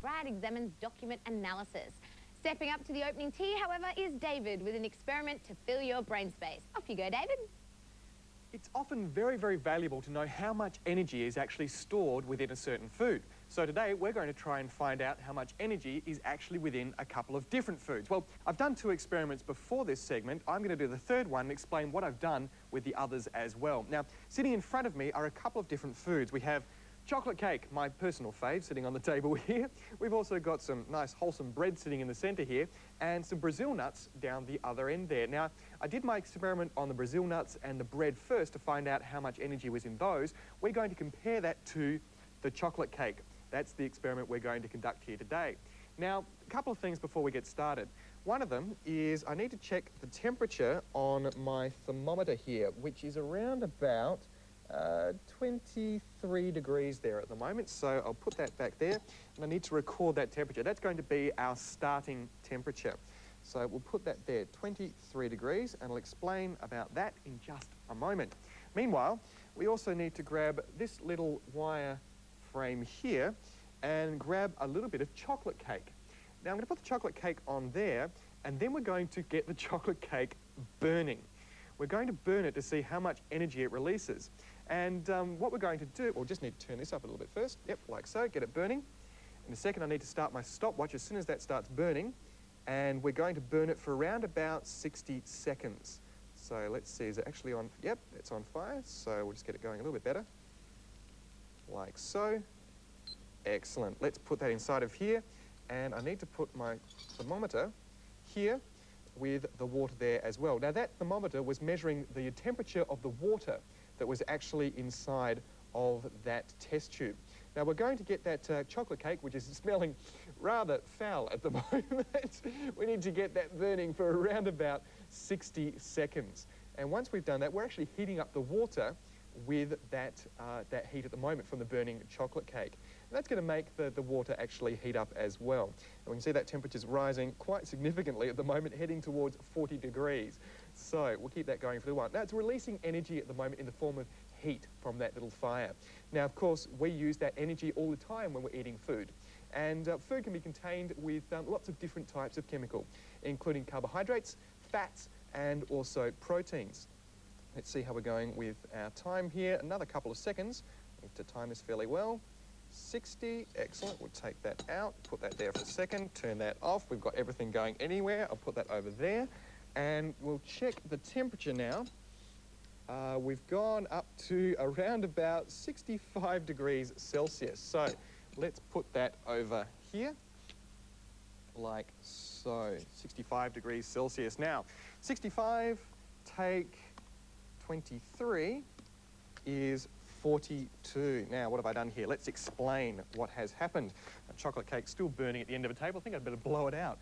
Brad examines document analysis. Stepping up to the opening tee, however, is David with an experiment to fill your brain space. Off you go, David. It's often very, very valuable to know how much energy is actually stored within a certain food. So today we're going to try and find out how much energy is actually within a couple of different foods. Well, I've done 2 experiments before this segment. I'm going to do the third one and explain what I've done with the others as well. Now, sitting in front of me are a couple of different foods. We have chocolate cake, my personal fave, sitting on the table here. We've also got some nice wholesome bread sitting in the centre here, and some Brazil nuts down the other end there. Now, I did my experiment on the Brazil nuts and the bread first to find out how much energy was in those. We're going to compare that to the chocolate cake. That's the experiment we're going to conduct here today. Now, a couple of things before we get started. One of them is I need to check the temperature on my thermometer here, which is around about 23 degrees there at the moment, so I'll put that back there, and I need to record that temperature. That's going to be our starting temperature. So we'll put that there, 23 degrees, and I'll explain about that in just a moment. Meanwhile, we also need to grab this little wire frame here and grab a little bit of chocolate cake. Now I'm going to put the chocolate cake on there, and then we're going to get the chocolate cake burning. We're going to burn it to see how much energy it releases. And what we're going to do, we'll just need to turn this up a little bit first. Yep, like so, get it burning. In a second, I need to start my stopwatch as soon as that starts burning. And we're going to burn it for around about 60 seconds. So let's see, is it actually on? Yep, it's on fire. So we'll just get it going a little bit better. Like so. Excellent. Let's put that inside of here. And I need to put my thermometer here with the water there as well. Now that thermometer was measuring the temperature of the water that was actually inside of that test tube. Now we're going to get that chocolate cake, which is smelling rather foul at the moment. We need to get that burning for around about 60 seconds. And once we've done that, we're actually heating up the water with that heat at the moment from the burning chocolate cake. And that's going to make the water actually heat up as well. And we can see that temperature's rising quite significantly at the moment, heading towards 40 degrees. So we'll keep that going for a while. Now it's releasing energy at the moment in the form of heat from that little fire. Now, of course, we use that energy all the time when we're eating food. And food can be contained with lots of different types of chemical, including carbohydrates, fats, and also proteins. Let's see how we're going with our time here. Another couple of seconds. I need to time this fairly well. 60, excellent. We'll take that out, put that there for a second, turn that off. We've got everything going anywhere. I'll put that over there. And we'll check the temperature now. We've gone up to around about 65 degrees Celsius. So let's put that over here, like so. 65 degrees Celsius. Now, 65 take 23 is 42. Now, what have I done here? Let's explain what has happened. A chocolate cake's still burning at the end of a table. I think I'd better blow it out.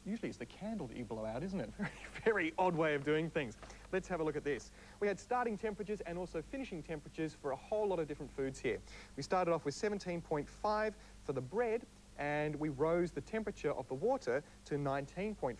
Usually it's the candle that you blow out, isn't it? Very, very odd way of doing things. Let's have a look at this. We had starting temperatures and also finishing temperatures for a whole lot of different foods here. We started off with 17.5 for the bread, and we rose the temperature of the water to 19.5.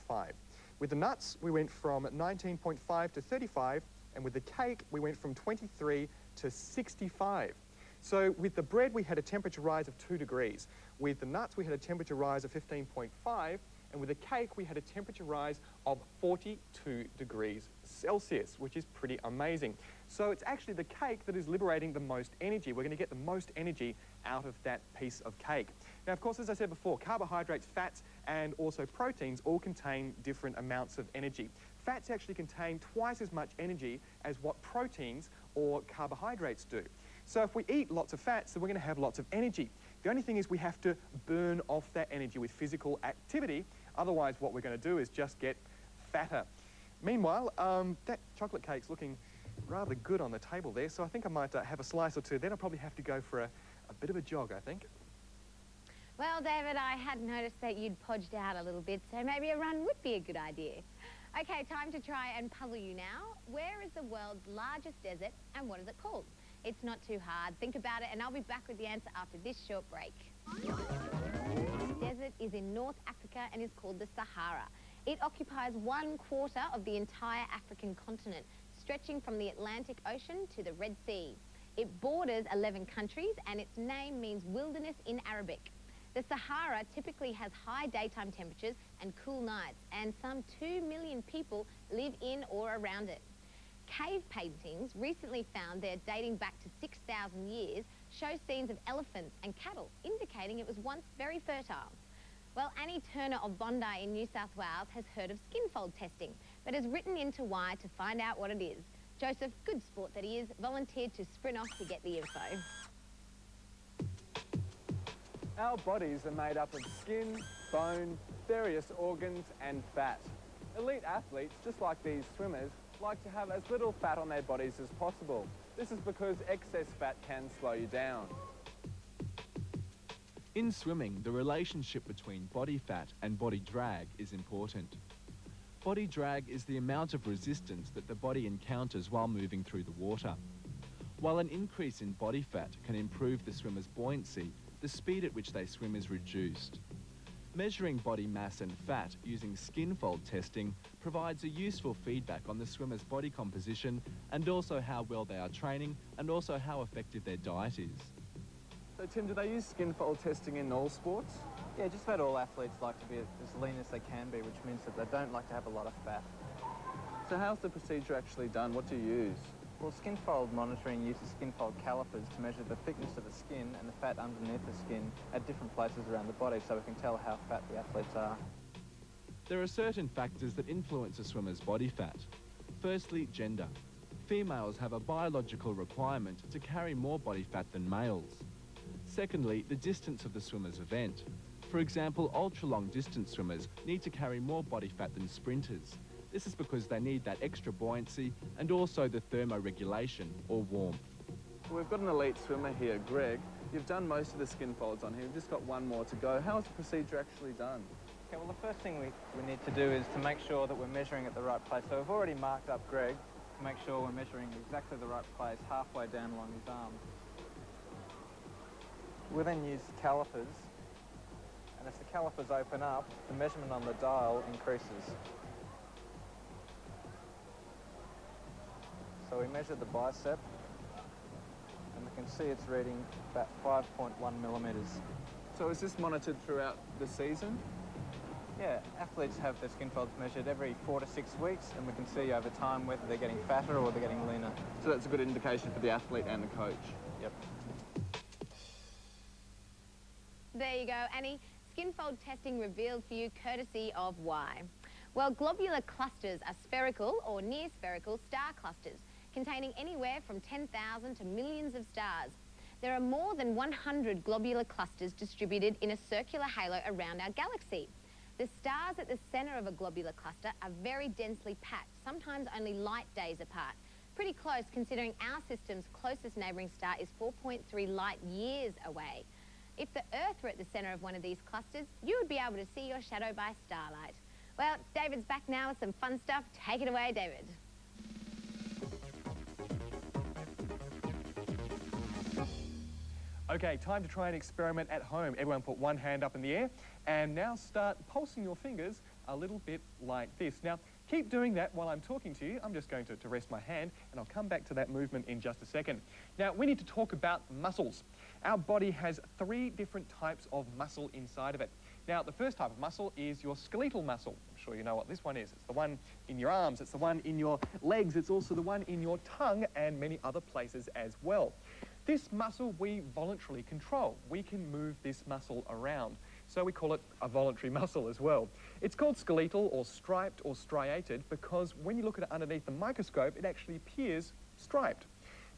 With the nuts, we went from 19.5 to 35, and with the cake, we went from 23 to 65. So with the bread, we had a temperature rise of 2 degrees. With the nuts, we had a temperature rise of 15.5, and with the cake, we had a temperature rise of 42 degrees Celsius, which is pretty amazing. So it's actually the cake that is liberating the most energy. We're going to get the most energy out of that piece of cake. Now, of course, as I said before, carbohydrates, fats, and also proteins all contain different amounts of energy. Fats actually contain twice as much energy as what proteins or carbohydrates do. So if we eat lots of fats, then we're going to have lots of energy. The only thing is we have to burn off that energy with physical activity. Otherwise, what we're going to do is just get fatter. Meanwhile, that chocolate cake's looking rather good on the table there, so I think I might have a slice or two. Then I'll probably have to go for a bit of a jog, I think. Well, David, I had noticed that you'd podged out a little bit, so maybe a run would be a good idea. Okay, time to try and puzzle you now. Where is the world's largest desert, and what is it called? It's not too hard. Think about it, and I'll be back with the answer after this short break. This desert is in North Africa and is called the Sahara. It occupies 1/4 of the entire African continent, stretching from the Atlantic Ocean to the Red Sea. It borders 11 countries, and its name means wilderness in Arabic. The Sahara typically has high daytime temperatures and cool nights, and some 2 million people live in or around it. Cave paintings, recently found there dating back to 6,000 years, show scenes of elephants and cattle, indicating it was once very fertile. Well, Annie Turner of Bondi in New South Wales has heard of skinfold testing, but has written into Why to find out what it is. Joseph, good sport that he is, volunteered to sprint off to get the info. Our bodies are made up of skin, bone, various organs and fat. Elite athletes, just like these swimmers, like to have as little fat on their bodies as possible. This is because excess fat can slow you down. In swimming, the relationship between body fat and body drag is important. Body drag is the amount of resistance that the body encounters while moving through the water. While an increase in body fat can improve the swimmer's buoyancy, the speed at which they swim is reduced. Measuring body mass and fat using skinfold testing provides a useful feedback on the swimmer's body composition and also how well they are training and also how effective their diet is. So Tim, do they use skinfold testing in all sports? Yeah, just about all athletes like to be as lean as they can be, which means that they don't like to have a lot of fat. So how's the procedure actually done? What do you use? Well, skinfold monitoring uses skinfold calipers to measure the thickness of the skin and the fat underneath the skin at different places around the body, so we can tell how fat the athletes are. There are certain factors that influence a swimmer's body fat. Firstly, gender. Females have a biological requirement to carry more body fat than males. Secondly, the distance of the swimmer's event. For example, ultra-long distance swimmers need to carry more body fat than sprinters. This is because they need that extra buoyancy and also the thermoregulation, or warmth. Well, we've got an elite swimmer here, Greg. You've done most of the skinfolds on here. We've just got one more to go. How is the procedure actually done? Okay, well, the first thing we need to do is to make sure that we're measuring at the right place. So we've already marked up Greg to make sure we're measuring exactly the right place, halfway down along his arm. We'll then use calipers, and as the calipers open up, the measurement on the dial increases. So we measure the bicep, and we can see it's reading about 5.1 millimetres. So is this monitored throughout the season? Yeah, athletes have their skinfolds measured every 4 to 6 weeks, and we can see over time whether they're getting fatter or they're getting leaner. So that's a good indication for the athlete and the coach? Yep. There you go, Annie. Skinfold testing revealed for you courtesy of Why. Well, globular clusters are spherical or near-spherical star clusters containing anywhere from 10,000 to millions of stars. There are more than 100 globular clusters distributed in a circular halo around our galaxy. The stars at the centre of a globular cluster are very densely packed, sometimes only light days apart. Pretty close considering our system's closest neighbouring star is 4.3 light years away. If the Earth were at the centre of one of these clusters, you would be able to see your shadow by starlight. Well, David's back now with some fun stuff. Take it away, David. Okay, time to try an experiment at home. Everyone put one hand up in the air and now start pulsing your fingers a little bit like this. Now, keep doing that while I'm talking to you. I'm just going to rest my hand and I'll come back to that movement in just a second. Now, we need to talk about muscles. Our body has 3 different types of muscle inside of it. Now, the first type of muscle is your skeletal muscle. I'm sure you know what this one is. It's the one in your arms, it's the one in your legs, it's also the one in your tongue and many other places as well. This muscle we voluntarily control. We can move this muscle around. So we call it a voluntary muscle as well. It's called skeletal or striped or striated because when you look at it underneath the microscope, it actually appears striped.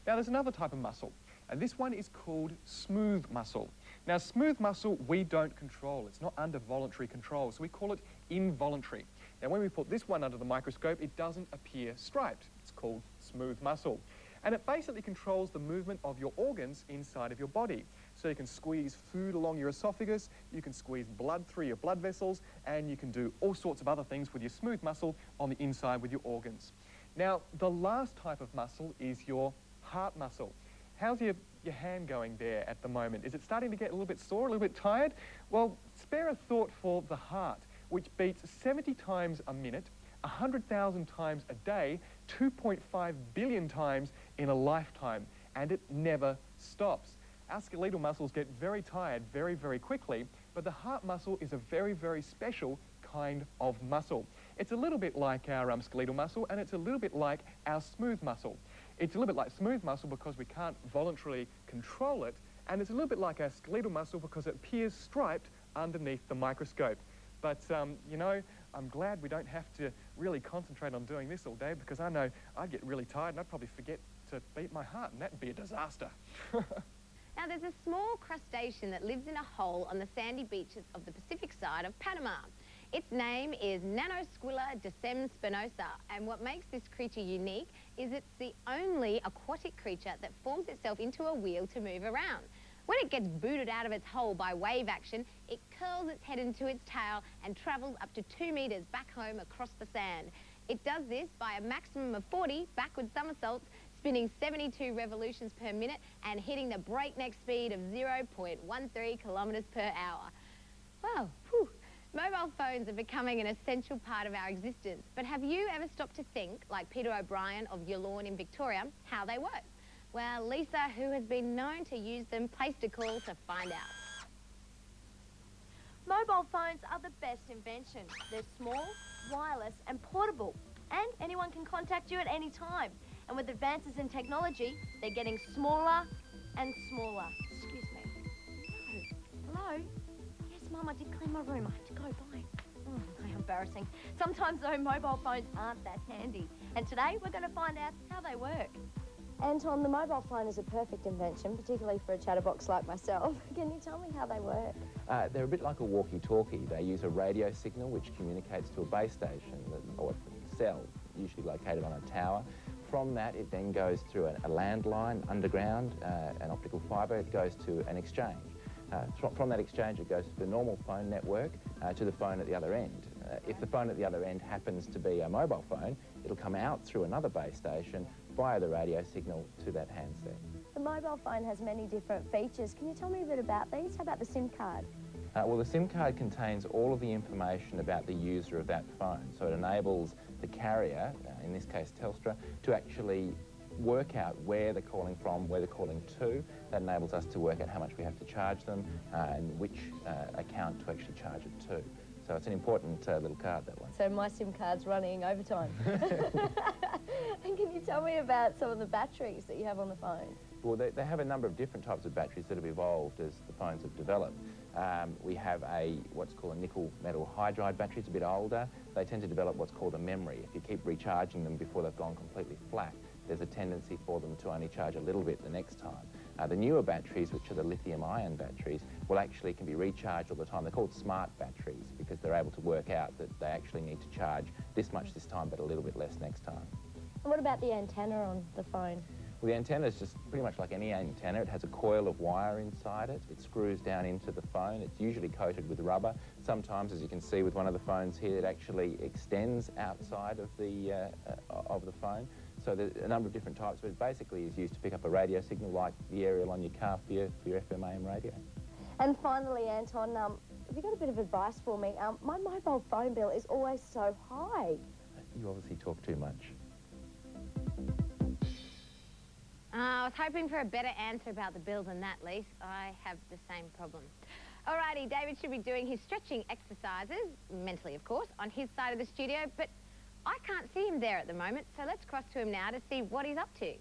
Now there's another type of muscle, and this one is called smooth muscle. Now smooth muscle we don't control. It's not under voluntary control, so we call it involuntary. Now when we put this one under the microscope, it doesn't appear striped. It's called smooth muscle. And it basically controls the movement of your organs inside of your body. So you can squeeze food along your esophagus, you can squeeze blood through your blood vessels, and you can do all sorts of other things with your smooth muscle on the inside with your organs. Now, the last type of muscle is your heart muscle. How's your hand going there at the moment? Is it starting to get a little bit sore, a little bit tired? Well, spare a thought for the heart, which beats 70 times a minute, 100,000 times a day, 2.5 billion times in a lifetime, and it never stops. Our skeletal muscles get very tired very, very quickly, but the heart muscle is a very, very special kind of muscle. It's a little bit like our skeletal muscle, and it's a little bit like our smooth muscle. It's a little bit like smooth muscle because we can't voluntarily control it, and it's a little bit like our skeletal muscle because it appears striped underneath the microscope. But, you know, I'm glad we don't have to really concentrate on doing this all day, because I know I'd get really tired and I'd probably forget to beat my heart, and that'd be a disaster. Now, there's a small crustacean that lives in a hole on the sandy beaches of the Pacific side of Panama. Its name is Nanosquilla decemspinosa, and what makes this creature unique is it's the only aquatic creature that forms itself into a wheel to move around. When it gets booted out of its hole by wave action, it curls its head into its tail and travels up to 2 meters back home across the sand. It does this by a maximum of 40 backward somersaults, spinning 72 revolutions per minute and hitting the breakneck speed of 0.13 kilometers per hour. Wow, whew. Mobile phones are becoming an essential part of our existence, but have you ever stopped to think, like Peter O'Brien of Yallourn in Victoria, how they work? Well, Lisa, who has been known to use them, placed a call to find out. Mobile phones are the best invention. They're small, wireless and portable, and anyone can contact you at any time. And with advances in technology, they're getting smaller and smaller. Excuse me. Hello? Yes, Mum, I did clean my room. I have to go. Bye. Oh, how embarrassing. Sometimes, though, mobile phones aren't that handy. And today, we're going to find out how they work. Anton, the mobile phone is a perfect invention, particularly for a chatterbox like myself. Can you tell me how they work? They're a bit like a walkie-talkie. They use a radio signal which communicates to a base station or a cell, usually located on a tower. From that, it then goes through a landline underground, an optical fibre. It goes to an exchange. From that exchange, it goes to the normal phone network to the phone at the other end. If the phone at the other end happens to be a mobile phone, it'll come out through another base station via the radio signal to that handset. The mobile phone has many different features. Can you tell me a bit about these? How about the SIM card? Well, the SIM card contains all of the information about the user of that phone, so it enables the carrier, in this case Telstra, to actually work out where they're calling from, where they're calling to. That enables us to work out how much we have to charge them and which account to actually charge it to. So it's an important little card, that one. So my SIM card's running overtime. And can you tell me about some of the batteries that you have on the phone? Well, they have a number of different types of batteries that have evolved as the phones have developed. We have what's called a nickel metal hydride battery. It's a bit older. They tend to develop what's called a memory. If you keep recharging them before they've gone completely flat, there's a tendency for them to only charge a little bit the next time. The newer batteries, which are the lithium-ion batteries, can be recharged all the time. They're called smart batteries because they're able to work out that they actually need to charge this much this time but a little bit less next time. And what about the antenna on the phone? Well, the antenna is just pretty much like any antenna. It has a coil of wire inside it. It screws down into the phone. It's usually coated with rubber. Sometimes, as you can see with one of the phones here, it actually extends outside of the phone. So there's a number of different types, but it basically is used to pick up a radio signal like the aerial on your car for your FM AM radio. And finally, Anton, have you got a bit of advice for me? My mobile phone bill is always so high. You obviously talk too much. I was hoping for a better answer about the bill than that, Lise. I have the same problem. Alrighty, David should be doing his stretching exercises, mentally of course, on his side of the studio, but I can't see him there at the moment, so let's cross to him now to see what he's up to.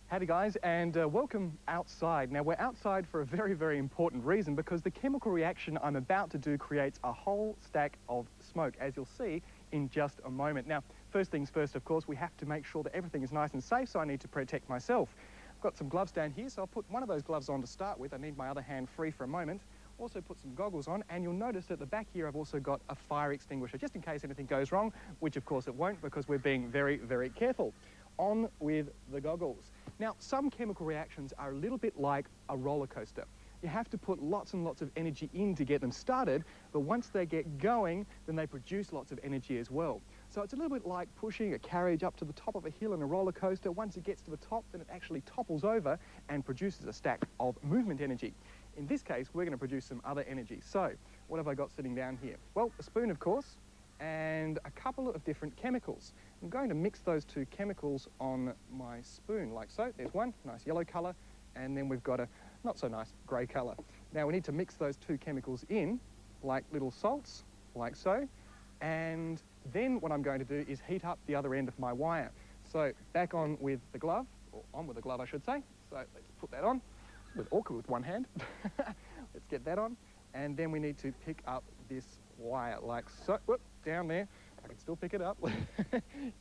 Howdy guys, and welcome outside. Now we're outside for a very, very important reason, because the chemical reaction I'm about to do creates a whole stack of smoke, as you'll see in just a moment. Now, first things first, of course, we have to make sure that everything is nice and safe, so I need to protect myself. I've got some gloves down here, so I'll put one of those gloves on to start with. I need my other hand free for a moment. Also put some goggles on, and you'll notice at the back here I've also got a fire extinguisher, just in case anything goes wrong, which of course it won't, because we're being very, very careful. On with the goggles. Now, some chemical reactions are a little bit like a roller coaster. You have to put lots and lots of energy in to get them started, but once they get going, then they produce lots of energy as well. So it's a little bit like pushing a carriage up to the top of a hill in a roller coaster. Once it gets to the top, then it actually topples over and produces a stack of movement energy. In this case, we're going to produce some other energy. So, what have I got sitting down here? Well, a spoon, of course, and a couple of different chemicals. I'm going to mix those two chemicals on my spoon, like so. There's one, nice yellow colour, and then we've got a not so nice grey colour. Now we need to mix those two chemicals in, like little salts, like so. And then what I'm going to do is heat up the other end of my wire. So back on with the glove, or on with the glove I should say. So let's put that on. It's a bit awkward with one hand. Let's get that on. And then we need to pick up this wire like so. Whoop, down there. I can still pick it up.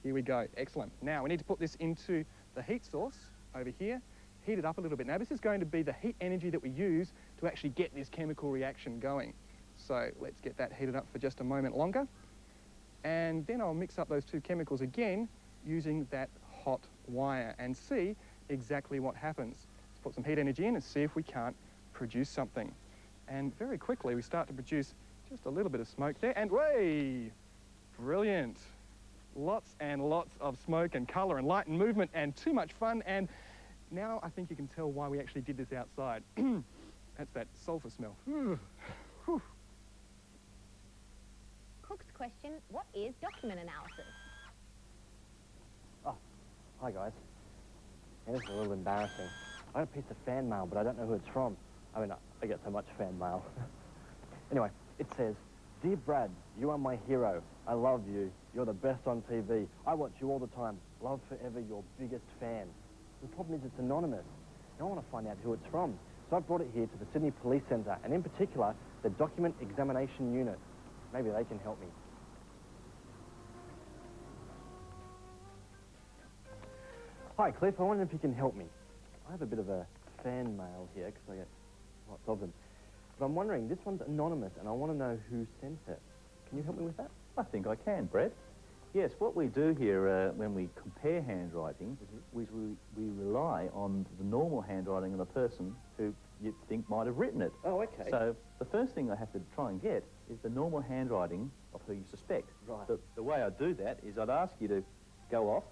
Here we go. Excellent. Now we need to put this into the heat source over here. Heat it up a little bit. Now this is going to be the heat energy that we use to actually get this chemical reaction going. So let's get that heated up for just a moment longer. And then I'll mix up those two chemicals again using that hot wire and see exactly what happens. Let's put some heat energy in and see if we can't produce something. And very quickly we start to produce just a little bit of smoke there, and way! Brilliant. Lots and lots of smoke and colour and light and movement and too much fun, and now I think you can tell why we actually did this outside. That's that sulphur smell. Cook's question, what is document analysis? Oh, hi guys. Yeah, this is a little embarrassing. I got a piece of fan mail, but I don't know who it's from. I mean, I get so much fan mail. Anyway, it says, "Dear Brad, you are my hero. I love you. You're the best on TV. I watch you all the time. Love forever, your biggest fan." The problem is it's anonymous. And I want to find out who it's from. So I've brought it here to the Sydney Police Centre, and in particular, the Document Examination Unit. Maybe they can help me. Hi, Cliff. I wonder if you can help me. I have a bit of a fan mail here, because I get lots of them. But I'm wondering, this one's anonymous, and I want to know who sent it. Can you help me with that? I think I can, Brett. Yes, what we do here when we compare handwriting is we rely on the normal handwriting of the person who you think might have written it. Oh, okay. So the first thing I have to try and get is the normal handwriting of who you suspect. Right. The way I do that is I'd ask you to go off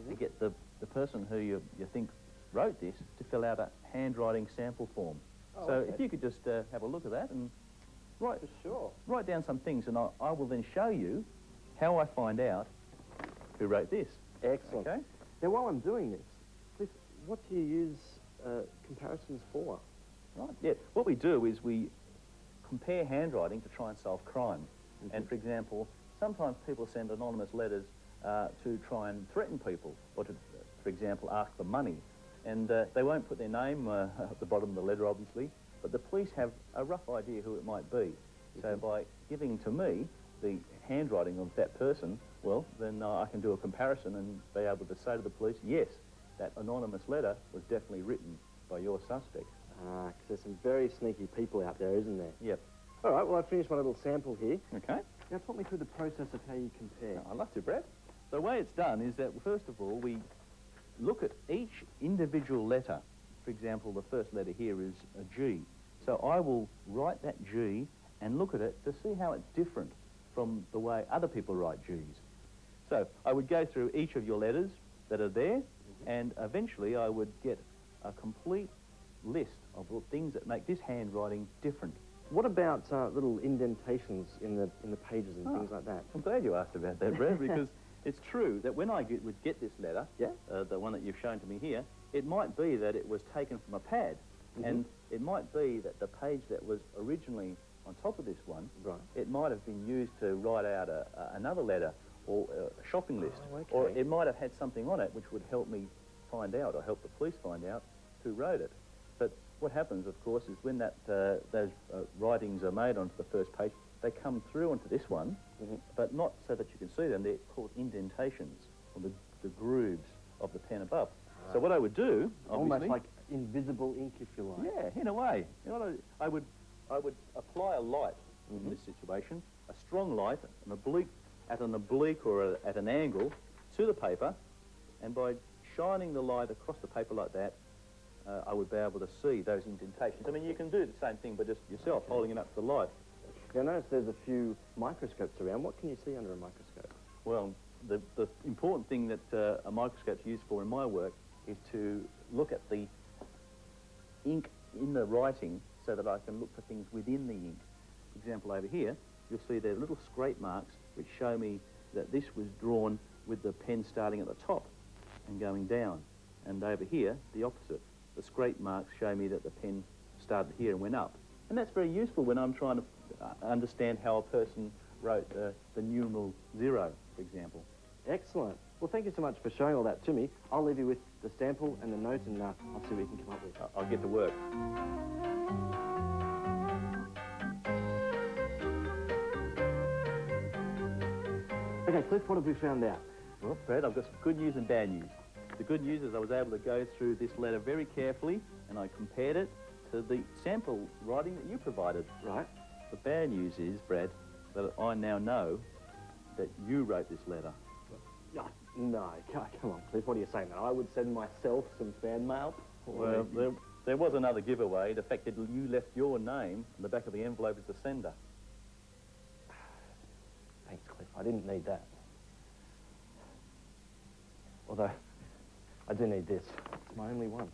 and get the person who you think wrote this to fill out a handwriting sample form. Oh, so okay. if you could just have a look at that and write down some things, and I will then show you how I find out who wrote this. Excellent. Okay? Now, while I'm doing this, Cliff, what do you use comparisons for? Right, yeah. What we do is we compare handwriting to try and solve crime. And, for example, sometimes people send anonymous letters to try and threaten people, or to, for example, ask for money. And they won't put their name at the bottom of the letter, obviously, but the police have a rough idea who it might be. So by giving to me the handwriting of that person, well, then I can do a comparison and be able to say to the police, yes, that anonymous letter was definitely written by your suspect. Ah, because there's some very sneaky people out there, isn't there? Yep. All right, well, I've finished my little sample here. Okay. Now, talk me through the process of how you compare. I'd love to, Brad. The way it's done is that, first of all, we look at each individual letter. For example, the first letter here is a G. So I will write that G and look at it to see how it's different from the way other people write Gs. So I would go through each of your letters that are there, and eventually I would get a complete list of things that make this handwriting different. What about little indentations in the pages and things like that? I'm glad you asked about that, Brad, because it's true that when I would get this letter, the one that you've shown to me here, it might be that it was taken from a pad, and it might be that the page that was originally on top of this one, it might have been used to write out another letter or a shopping list, or it might have had something on it which would help me find out, or help the police find out who wrote it. But what happens, of course, is when those writings are made onto the first page, they come through onto this one, but not so that you can see them. They're called indentations, or the grooves of the pen above. So what I would do, obviously, almost like invisible ink, if you like. Yeah, in a way. You know, I would apply a light in this situation, a strong light, at an oblique or at an angle to the paper, and by shining the light across the paper like that, I would be able to see those indentations. I mean, you can do the same thing, but just yourself, holding it up to the light. Now, I notice there's a few microscopes around. What can you see under a microscope? Well, the important thing that a microscope's used for in my work is to look at the ink in the writing so that I can look for things within the ink. For example, over here, you'll see there are little scrape marks which show me that this was drawn with the pen starting at the top and going down. And over here, the opposite. The scrape marks show me that the pen started here and went up. And that's very useful when I'm trying to understand how a person wrote the numeral 0, for example. Excellent. Well, thank you so much for showing all that to me. I'll leave you with the sample and the note, and I'll see what we can come up with. I'll get to work. Okay, Cliff, what have we found out? Well, Brad, I've got some good news and bad news. The good news is I was able to go through this letter very carefully, and I compared it to the sample writing that you provided. Right. The bad news is, Brad, that I now know that you wrote this letter. No, come on, Cliff, what are you saying, man? I would send myself some fan mail? Well, there was another giveaway, the fact that you left your name on the back of the envelope as the sender. Thanks, Cliff. I didn't need that. Although, I do need this. It's my only one.